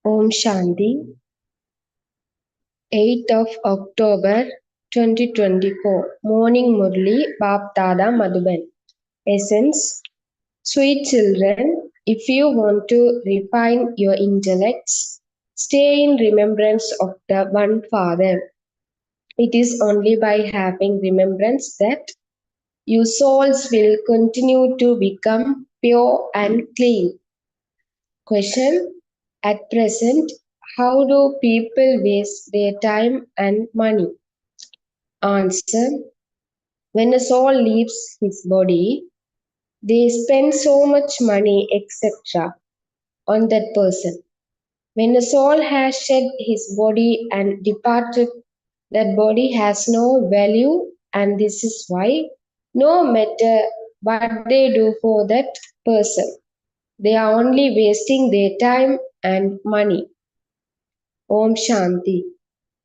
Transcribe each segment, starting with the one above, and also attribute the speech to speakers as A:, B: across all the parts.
A: Om Shanti, 8th of October 2024, Morning Murli, Bap Dada Madhuban. Essence, sweet children, if you want to refine your intellects, stay in remembrance of the One Father. It is only by having remembrance that your souls will continue to become pure and clean. Question: at present, how do people waste their time and money? Answer: when a soul leaves his body, they spend so much money, etc., on that person. When a soul has shed his body and departed, that body has no value, and this is why, no matter what they do for that person, they are only wasting their time and money. Om Shanti.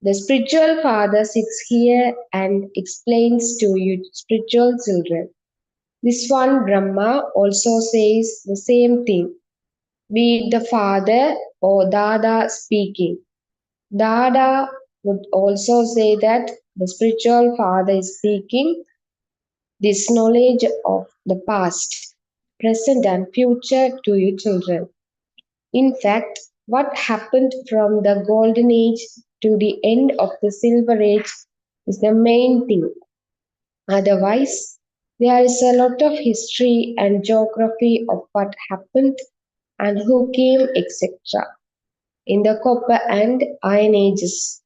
A: The spiritual father sits here and explains to you, spiritual children. This one Brahma also says the same thing, be it the father or Dada speaking. Dada would also say that the spiritual father is speaking this knowledge of the past, present, and future to you children. In fact, what happened from the golden age to the end of the silver age is the main thing. Otherwise, there is a lot of history and geography of what happened and who came, etc. in the copper and iron ages.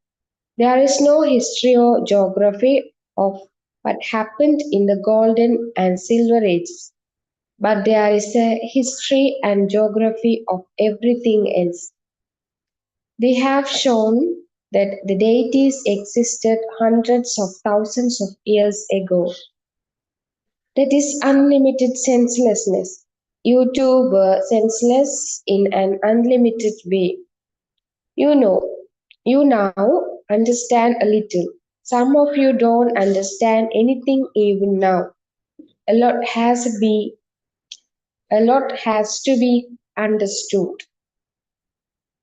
A: There is no history or geography of what happened in the golden and silver ages, but there is a history and geography of everything else. They have shown that the deities existed hundreds of thousands of years ago. That is unlimited senselessness. You too were senseless in an unlimited way. You know, you now understand a little. Some of you don't understand anything even now. A lot has to be a lot has to be understood.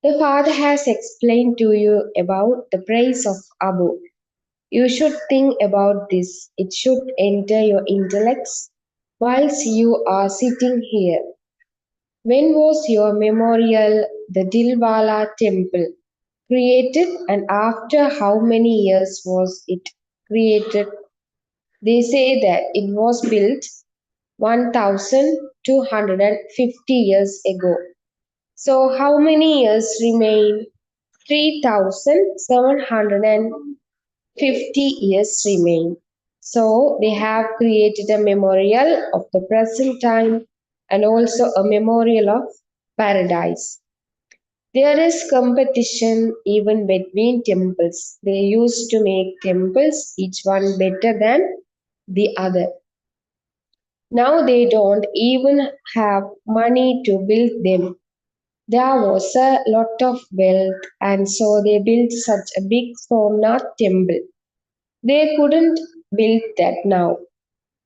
A: The Father has explained to you about the praise of Abu. You should think about this. It should enter your intellects whilst you are sitting here. When was your memorial, the Dilwala temple, created, and after how many years was it created? They say that it was built 1250 years ago. So, how many years remain? 3750 years remain. So, they have created a memorial of the present time and also a memorial of paradise. There is competition even between temples. They used to make temples, each one better than the other. Now they don't even have money to build them. There was a lot of wealth, and so they built such a big Somnath temple. They couldn't build that now,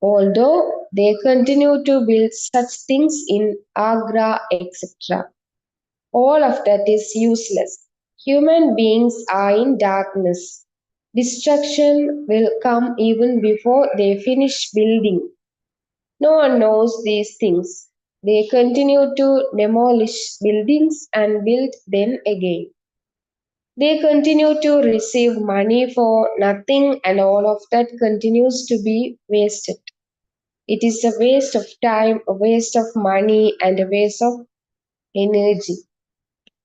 A: although they continue to build such things in Agra, etc. All of that is useless. Human beings are in darkness. Destruction will come even before they finish building. No one knows these things. They continue to demolish buildings and build them again. They continue to receive money for nothing, and all of that continues to be wasted. It is a waste of time, a waste of money, and a waste of energy.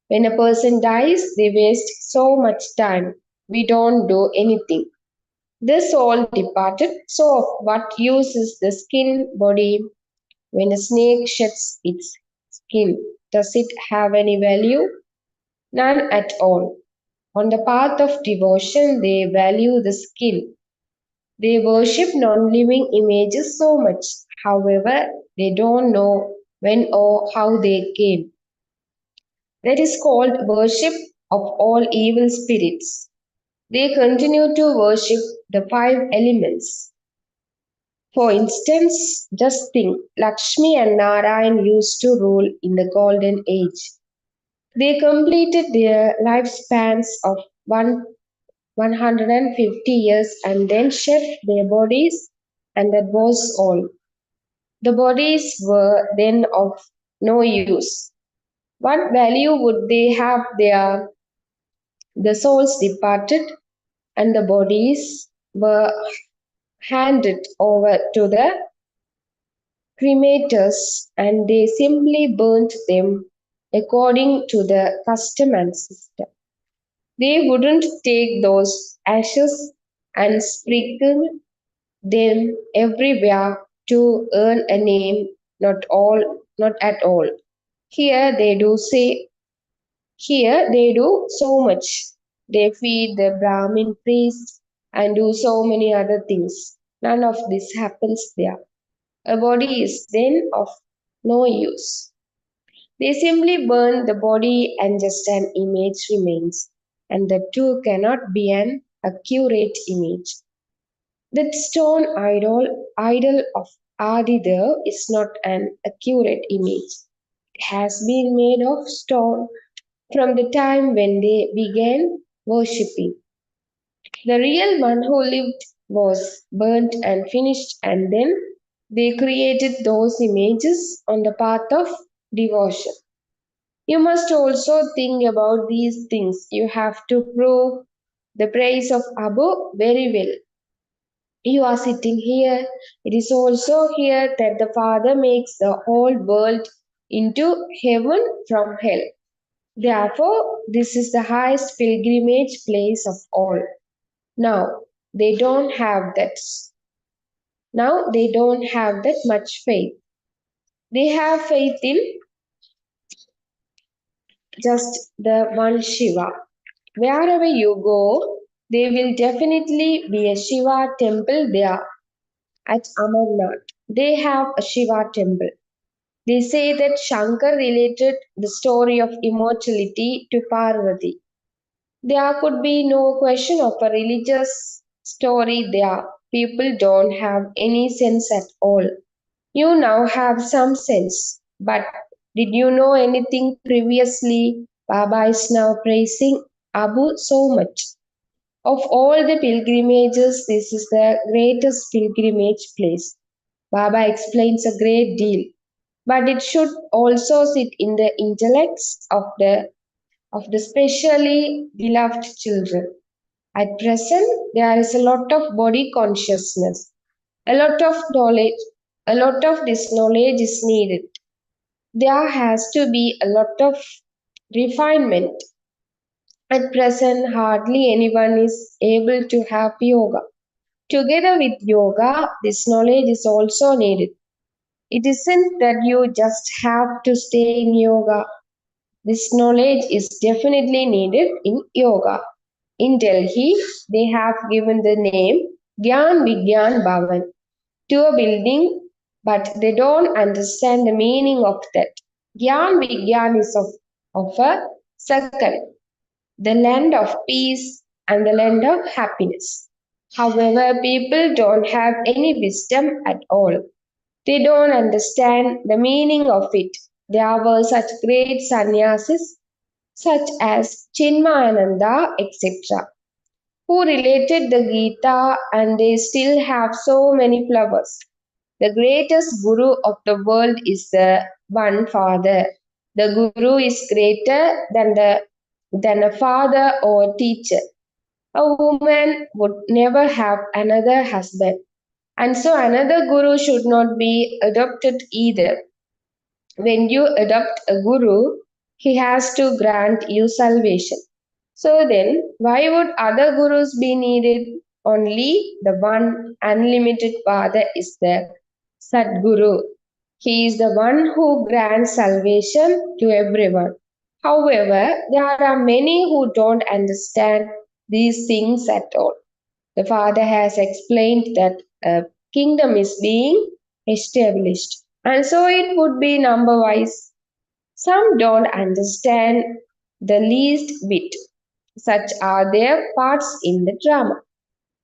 A: When a person dies, they waste so much time. We don't do anything. The soul departed, so of what use is the skin body when a snake sheds its skin? Does it have any value? None at all. On the path of devotion, they value the skin. They worship non living images so much. However, they don't know when or how they came. That is called worship of all evil spirits. They continue to worship the five elements. For instance, just think Lakshmi and Narayan used to rule in the golden age. They completed their lifespans of 150 years and then shipped their bodies, and that was all. The bodies were then of no use. What value would they have there? The souls departed, and the bodies were handed over to the cremators, and they simply burnt them according to the custom and system. They wouldn't take those ashes and sprinkle them everywhere to earn a name, not at all. Here they do say, here they do so much. They feed the Brahmin priests and do so many other things. None of this happens there. A body is then of no use. They simply burn the body and just an image remains, and the two cannot be an accurate image. That stone idol of Adidev is not an accurate image. It has been made of stone from the time when they began worshipping. The real one who lived was burnt and finished, and then they created those images on the path of devotion. You must also think about these things. You have to prove the praise of Abu very well. You are sitting here. It is also here that the Father makes the whole world into heaven from hell. Therefore, this is the highest pilgrimage place of all. Now, they don't have that. Now, they don't have that much faith. They have faith in just the one Shiva. Wherever you go, there will definitely be a Shiva temple there. At Amarnath, they have a Shiva temple. They say that Shankar related the story of immortality to Parvati. There could be no question of a religious story there. People don't have any sense at all. You now have some sense. But did you know anything previously? Baba is now praising Abu so much. Of all the pilgrimages, this is the greatest pilgrimage place. Baba explains a great deal, but it should also sit in the intellects of the specially beloved children. At present, there is a lot of body consciousness, a lot of knowledge, a lot of this knowledge is needed. There has to be a lot of refinement. At present, hardly anyone is able to have yoga. Together with yoga, this knowledge is also needed. It isn't that you just have to stay in yoga. This knowledge is definitely needed in yoga. In Delhi, they have given the name Gyan Vigyan Bhavan to a building, but they don't understand the meaning of that. Gyan Vigyan is of a circle, the land of peace and the land of happiness. However, people don't have any wisdom at all. They don't understand the meaning of it. There were such great sannyasis, such as Chinmayananda, etc., who related the Gita, and they still have so many flowers. The greatest guru of the world is the one father. The guru is greater than a father or teacher. A woman would never have another husband, and so another guru should not be adopted either. When you adopt a guru, he has to grant you salvation. So then, why would other gurus be needed? Only the one unlimited Father is the Sadguru. He is the one who grants salvation to everyone. However, there are many who don't understand these things at all. The Father has explained that a kingdom is being established, and so it would be number wise. Some don't understand the least bit. Such are their parts in the drama.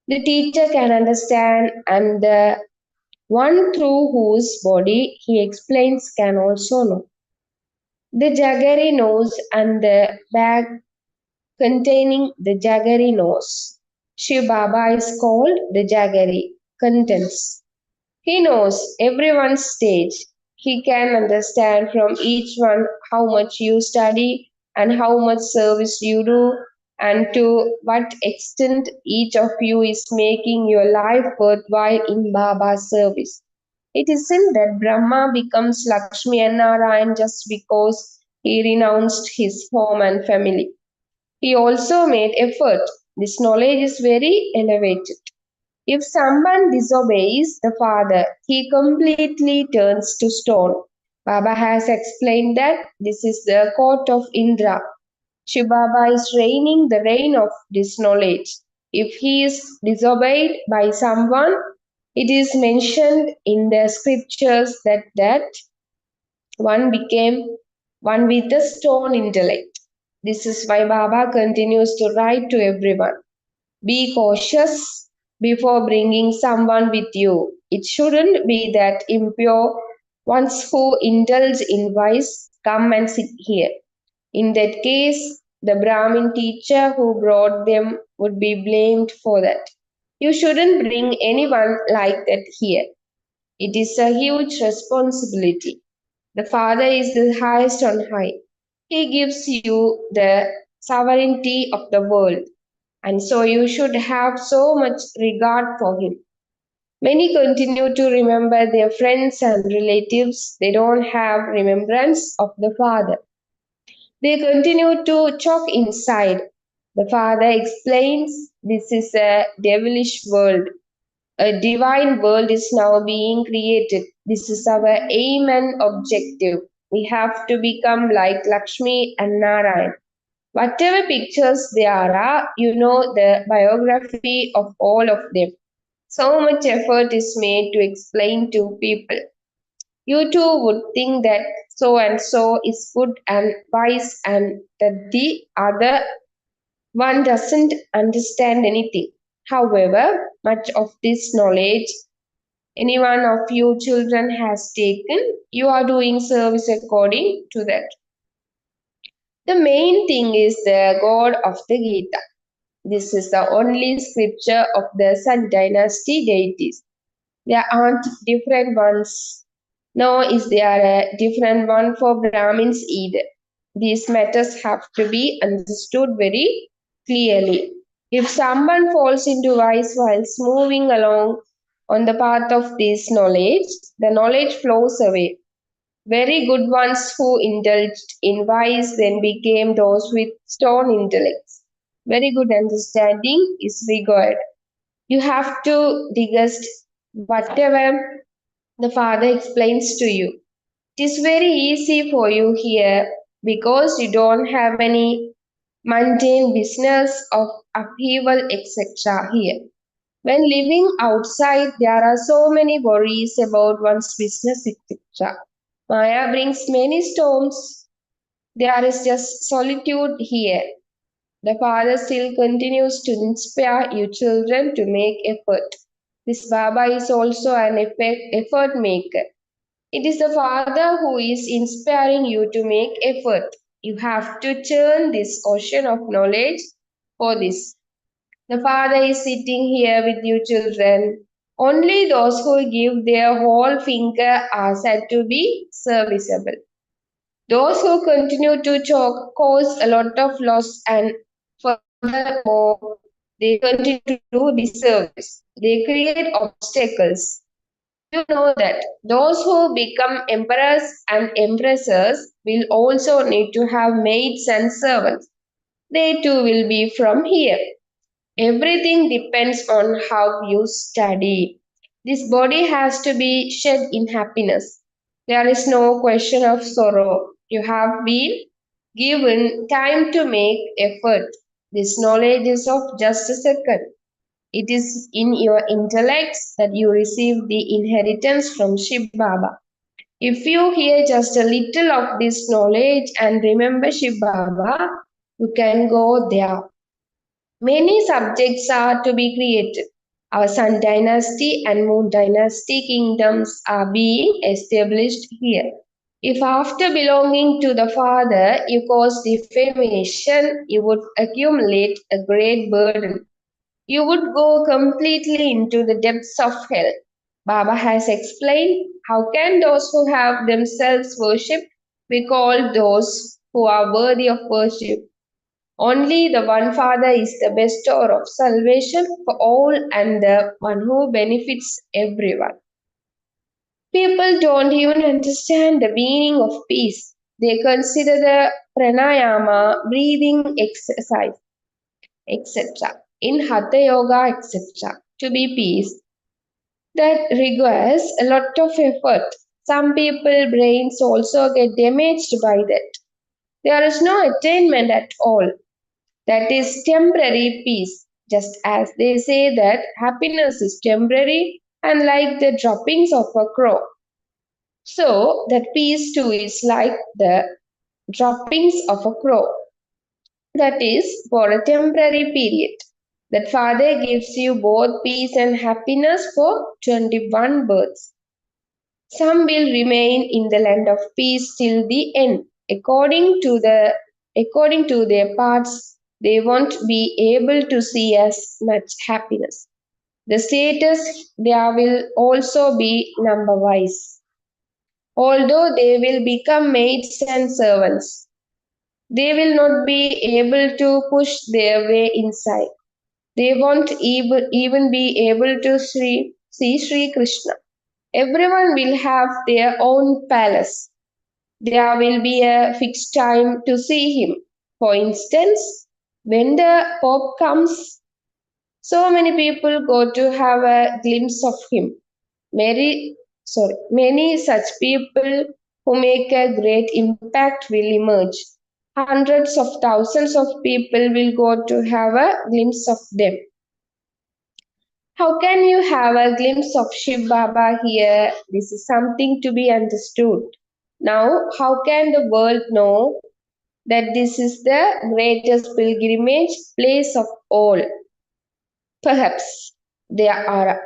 A: The teacher can understand, and the one through whose body he explains can also know. the jaggery nose and the bag containing the jaggery nose. Shiv Baba is called the jaggery. Contents. He knows everyone's stage. He can understand from each one how much you study and how much service you do, and to what extent each of you is making your life worthwhile in Baba's service. It isn't that Brahma becomes Lakshmi and Narayan just because he renounced his home and family. He also made effort. This knowledge is very elevated. If someone disobeys the father, he completely turns to stone. Baba has explained that this is the court of Indra. Shiv Baba is reigning the reign of this knowledge. If he is disobeyed by someone, it is mentioned in the scriptures that one became one with the stone intellect. This is why Baba continues to write to everyone. Be cautious before bringing someone with you. It shouldn't be that impure ones who indulge in vice come and sit here. In that case, the Brahmin teacher who brought them would be blamed for that. You shouldn't bring anyone like that here. It is a huge responsibility. The Father is the highest on high. He gives you the sovereignty of the world, and so you should have so much regard for him. Many continue to remember their friends and relatives. They don't have remembrance of the Father. They continue to choke inside. The Father explains this is a devilish world. A divine world is now being created. This is our aim and objective. We have to become like Lakshmi and Narayan. Whatever pictures there are, you know the biography of all of them. So much effort is made to explain to people. You too would think that so and so is good and wise, and that the other one doesn't understand anything. However, much of this knowledge any one of you children has taken, you are doing service according to that. The main thing is the God of the Gita. This is the only scripture of the Sun dynasty deities. There aren't different ones, nor is there a different one for Brahmins either. These matters have to be understood very clearly. If someone falls into vice whilst moving along on the path of this knowledge, the knowledge flows away. Very good ones who indulged in vice then became those with stone intellects. Very good understanding is required. You have to digest whatever the Father explains to you. It is very easy for you here because you don't have any mundane business of upheaval, etc. here. When living outside, there are so many worries about one's business, etc. Maya brings many storms. There is just solitude here. The Father still continues to inspire you children to make effort. This Baba is also an effort maker. It is the Father who is inspiring you to make effort. You have to churn this ocean of knowledge for this. The Father is sitting here with you children. Only those who give their whole finger are said to be serviceable. Those who continue to choke cause a lot of loss, and furthermore, they continue to do disservice. They create obstacles. You know that those who become emperors and empresses will also need to have maids and servants. They too will be from here. Everything depends on how you study. This body has to be shed in happiness. There is no question of sorrow. You have been given time to make effort. This knowledge is of just a second. It is in your intellects that you receive the inheritance from Shiv Baba. If you hear just a little of this knowledge and remember Shiv Baba, you can go there. Many subjects are to be created. Our Sun dynasty and Moon dynasty kingdoms are being established here. If after belonging to the Father you cause defamation, you would accumulate a great burden. You would go completely into the depths of hell. Baba has explained how can those who have themselves worshipped be called those who are worthy of worship. Only the one Father is the bestower of salvation for all and the one who benefits everyone. People don't even understand the meaning of peace. They consider the pranayama, breathing exercise, etc. in Hatha Yoga, etc. to be peace. That requires a lot of effort. Some people brains also get damaged by that. There is no attainment at all. That is temporary peace. Just as they say that happiness is temporary and like the droppings of a crow. So that peace too is like the droppings of a crow. That is for a temporary period. That Father gives you both peace and happiness for 21 births. Some will remain in the land of peace till the end. According to their parts, they won't be able to see as much happiness. The status there will also be number wise. Although they will become maids and servants, they will not be able to push their way inside. They won't even be able to see Sri Krishna. Everyone will have their own palace. There will be a fixed time to see him. For instance, when the Pope comes, so many people go to have a glimpse of him. Many such people who make a great impact will emerge. Hundreds of thousands of people will go to have a glimpse of them. How can you have a glimpse of Shiv Baba here? This is something to be understood. Now, how can the world know that this is the greatest pilgrimage place of all? Perhaps there are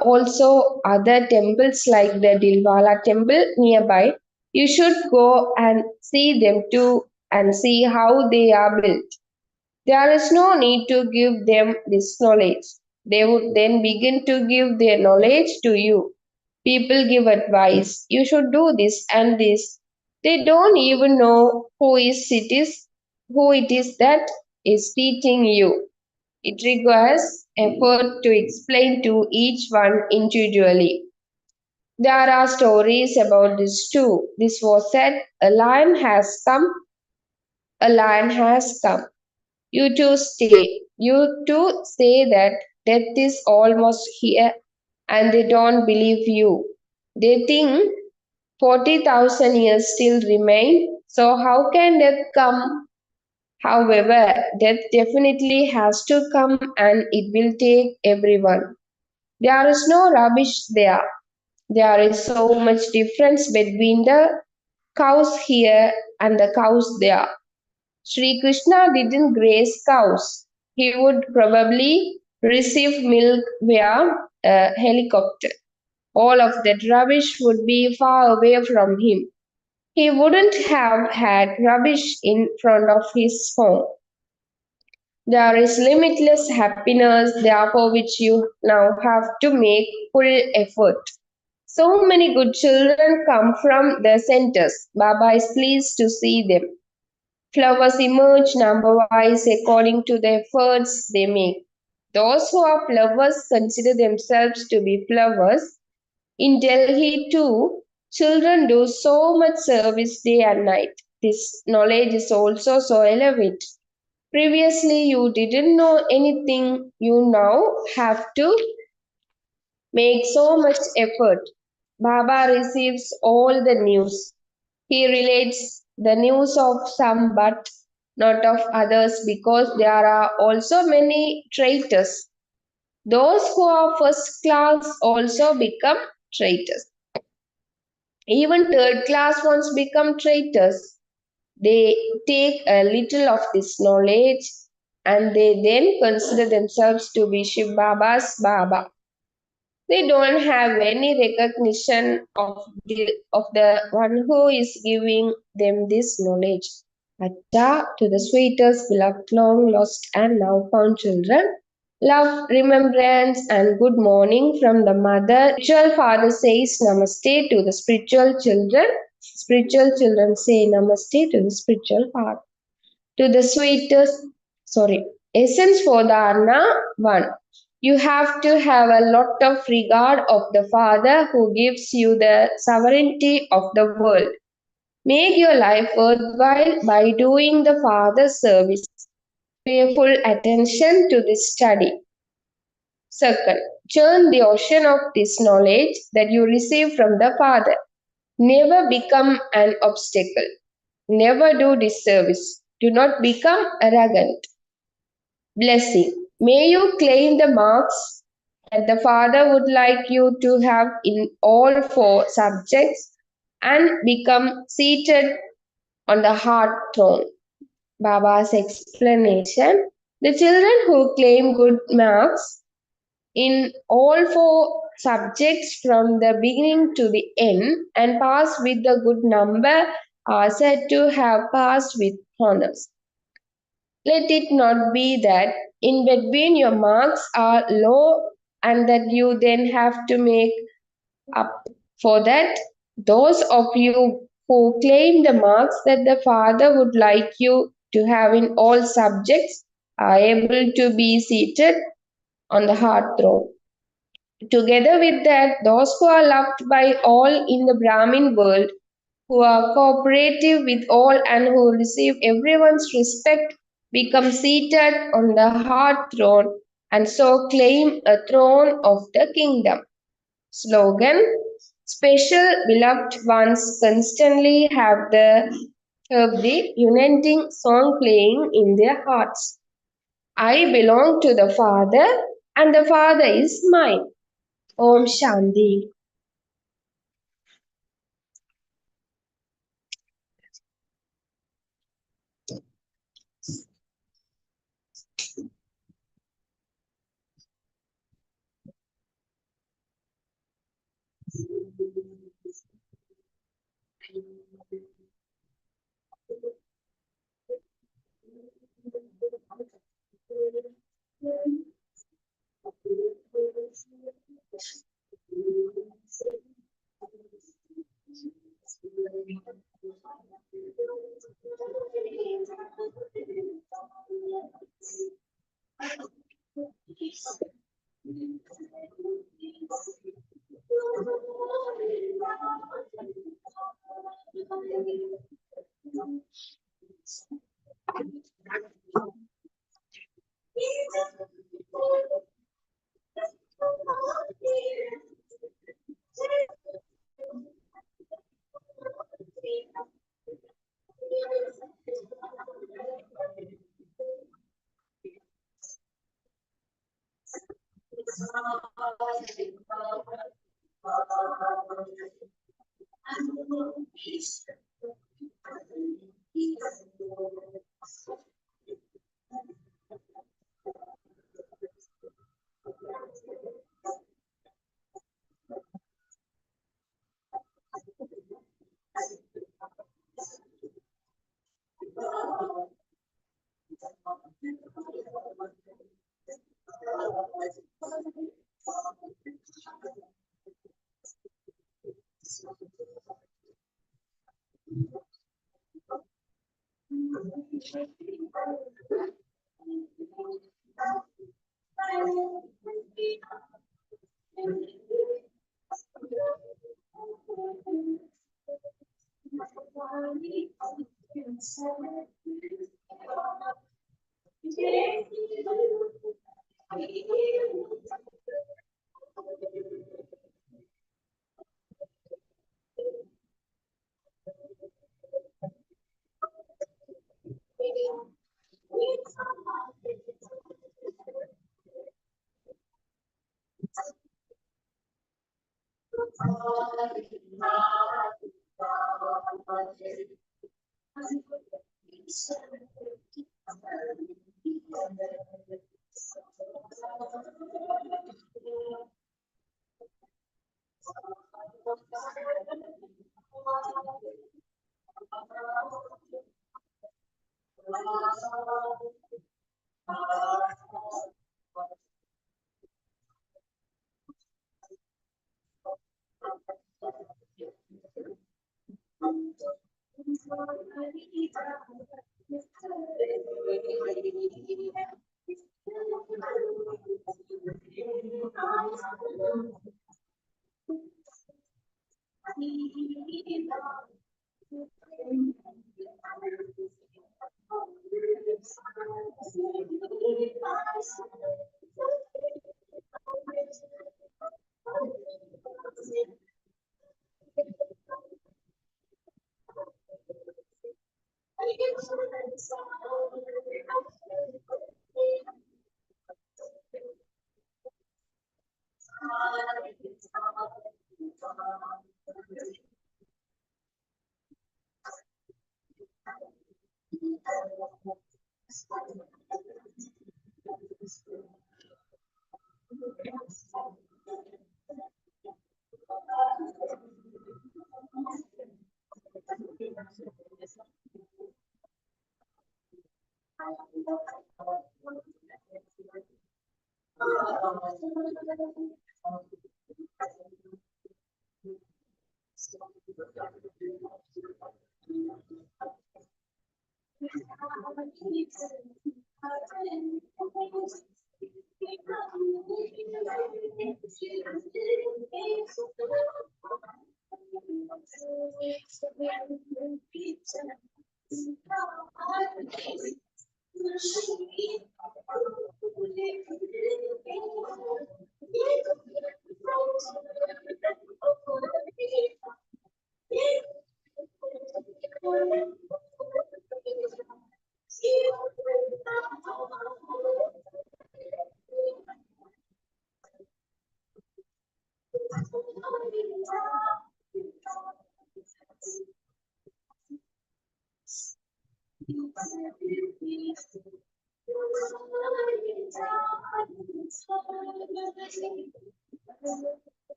A: also other temples like the Dilwala temple nearby. You should go and see them too and see how they are built. There is no need to give them this knowledge. They would then begin to give their knowledge to you. People give advice. You should do this and this. They don't even know who it is that is teaching you. It requires effort to explain to each one individually. There are stories about this too. This was said, a lion has come, a lion has come. You two say that death is almost here and they don't believe you. They think 40,000 years still remain. So how can death come? However, death definitely has to come and it will take everyone. There is no rubbish there. There is so much difference between the cows here and the cows there. Sri Krishna didn't graze cows. He would probably receive milk via a helicopter. All of that rubbish would be far away from him. He wouldn't have had rubbish in front of his home. There is limitless happiness, therefore, which you now have to make full effort. So many good children come from the centers. Baba is pleased to see them. Flowers emerge number wise according to the efforts they make. Those who are flowers consider themselves to be flowers. In Delhi, too, children do so much service day and night. This knowledge is also so elevated. Previously, you didn't know anything, you now have to make so much effort. Baba receives all the news. He relates the news of some but not of others because there are also many traitors. Those who are first class also become traitors. Even third class ones become traitors. They take a little of this knowledge and they then consider themselves to be Shiv Baba's Baba. They don't have any recognition of the one who is giving them this knowledge. Atta to the sweetest, beloved, long lost, and now found children. Love, remembrance, and good morning from the mother. Spiritual father says namaste to the spiritual children. Spiritual children say namaste to the spiritual father. To the sweetest, sorry, essence for the Anna, one. You have to have a lot of regard of the Father who gives you the sovereignty of the world. Make your life worthwhile by doing the Father's service. Pay full attention to this study. Second, churn the ocean of this knowledge that you receive from the Father. Never become an obstacle. Never do disservice. Do not become arrogant. Blessing. May you claim the marks that the Father would like you to have in all four subjects and become seated on the heart throne. Baba's explanation. The children who claim good marks in all four subjects from the beginning to the end and pass with the good number are said to have passed with honors. Let it not be that in between your marks are low and that you then have to make up for that. Those of you who claim the marks that the Father would like you to have in all subjects are able to be seated on the heart throne. Together with that, those who are loved by all in the Brahmin world, who are cooperative with all and who receive everyone's respect, become seated on the heart throne and so claim a throne of the kingdom. Slogan. Special beloved ones constantly have the uniting song playing in their hearts. I belong to the Father and the Father is mine. Om Shanti.